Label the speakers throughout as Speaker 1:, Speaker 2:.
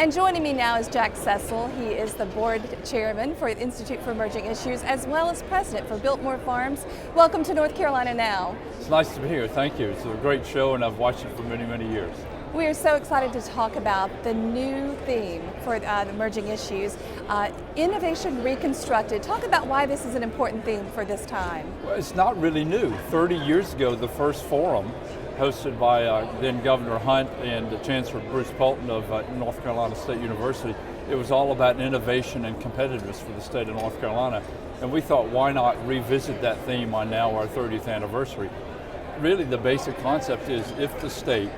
Speaker 1: And joining me now is Jack Cecil. He is the board chairman for the Institute for Emerging Issues, as well as president for Biltmore Farms. Welcome to North Carolina Now.
Speaker 2: It's nice to be here, thank you. It's a great show and I've watched it for many, many years.
Speaker 1: We are so excited to talk about the new theme for the Emerging Issues, Innovation Reconstructed. Talk about why this is an important theme for this time.
Speaker 2: Well, it's not really new. 30 years ago, the first forum, hosted by then Governor Hunt and Chancellor Bruce Polton of North Carolina State University, it was all about innovation and competitiveness for the state of North Carolina. And we thought, why not revisit that theme on now our 30th anniversary? Really, the basic concept is if the state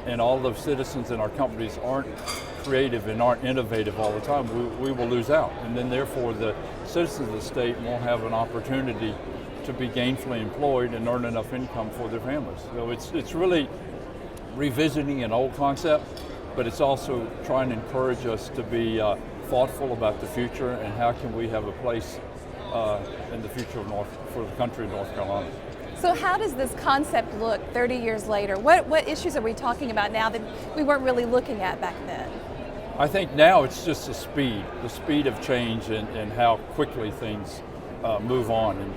Speaker 2: and all the citizens in our companies aren't creative and aren't innovative all the time, we will lose out. And then therefore the citizens of the state won't have an opportunity to be gainfully employed and earn enough income for their families. So it's really revisiting an old concept, but it's also trying to encourage us to be thoughtful about the future and how can we have a place in the future of for the country of North Carolina.
Speaker 1: So how does this concept look 30 years later? What issues are we talking about now that we weren't really looking at back then?
Speaker 2: I think now it's just the speed of change and how quickly things move on. And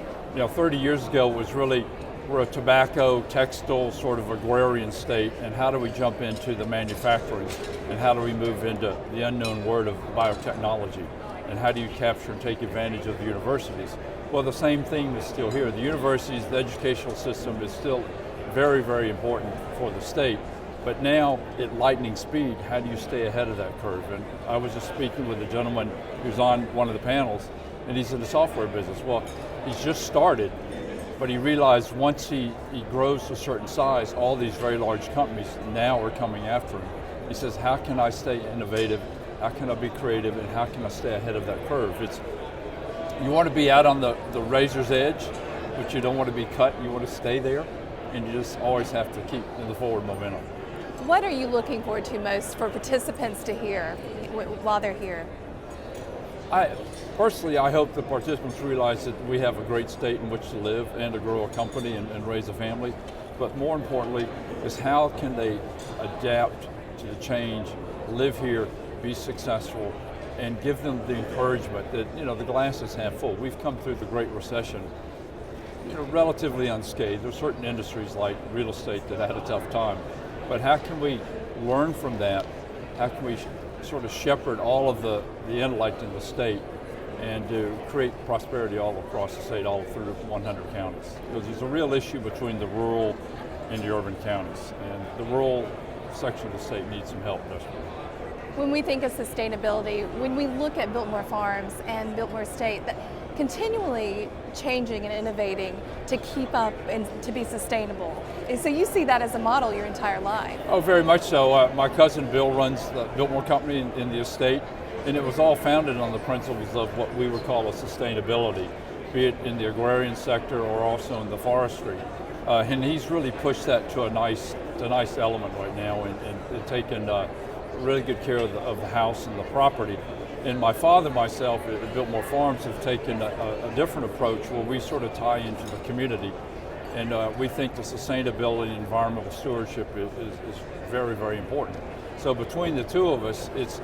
Speaker 2: 30 years ago was really, we're a tobacco, textile, sort of agrarian state, and how do we jump into the manufacturing, and how do we move into the unknown word of biotechnology, and how do you capture and take advantage of the universities? Well, the same thing is still here. The universities, the educational system is still very, very important for the state, but now at lightning speed, how do you stay ahead of that curve? And I was just speaking with a gentleman who's on one of the panels, and he's in the software business. Well, he's just started, but he realized once he grows to a certain size, all these very large companies now are coming after him. He says, how can I stay innovative? How can I be creative? And how can I stay ahead of that curve? You want to be out on the razor's edge, but you don't want to be cut. You want to stay there, and you just always have to keep in the forward momentum.
Speaker 1: What are you looking forward to most for participants to hear while they're here?
Speaker 2: Personally, I hope the participants realize that we have a great state in which to live and to grow a company and raise a family. But more importantly, is how can they adapt to the change, live here, be successful, and give them the encouragement that the glass is half full. We've come through the Great Recession, relatively unscathed. There's certain industries like real estate that had a tough time, but how can we learn from that? How can we sort of shepherd all of the intellect in the state and to create prosperity all across the state, all through 100 counties? Because there's a real issue between the rural and the urban counties, and the rural section of the state needs some help desperately.
Speaker 1: When we think of sustainability, when we look at Biltmore Farms and Biltmore State, that continually changing and innovating to keep up and to be sustainable. And so you see that as a model your entire life.
Speaker 2: Oh, very much so. My cousin Bill runs the Biltmore Company in the estate, and it was all founded on the principles of what we would call a sustainability, be it in the agrarian sector or also in the forestry. And he's really pushed that to a nice element right now and taken really good care of the house and the property. And my father and myself at Biltmore Farms have taken a different approach where we sort of tie into the community. And we think the sustainability and environmental stewardship is very, very important. So between the two of us, it's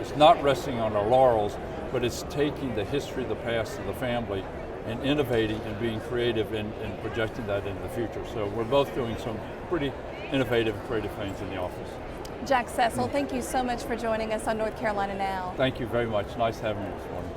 Speaker 2: not resting on our laurels, but it's taking the history, the past of the family and innovating and being creative and projecting that into the future. So we're both doing some pretty innovative, creative things in the office.
Speaker 1: Jack Cecil, thank you so much for joining us on North Carolina Now.
Speaker 2: Thank you very much. Nice having you this morning.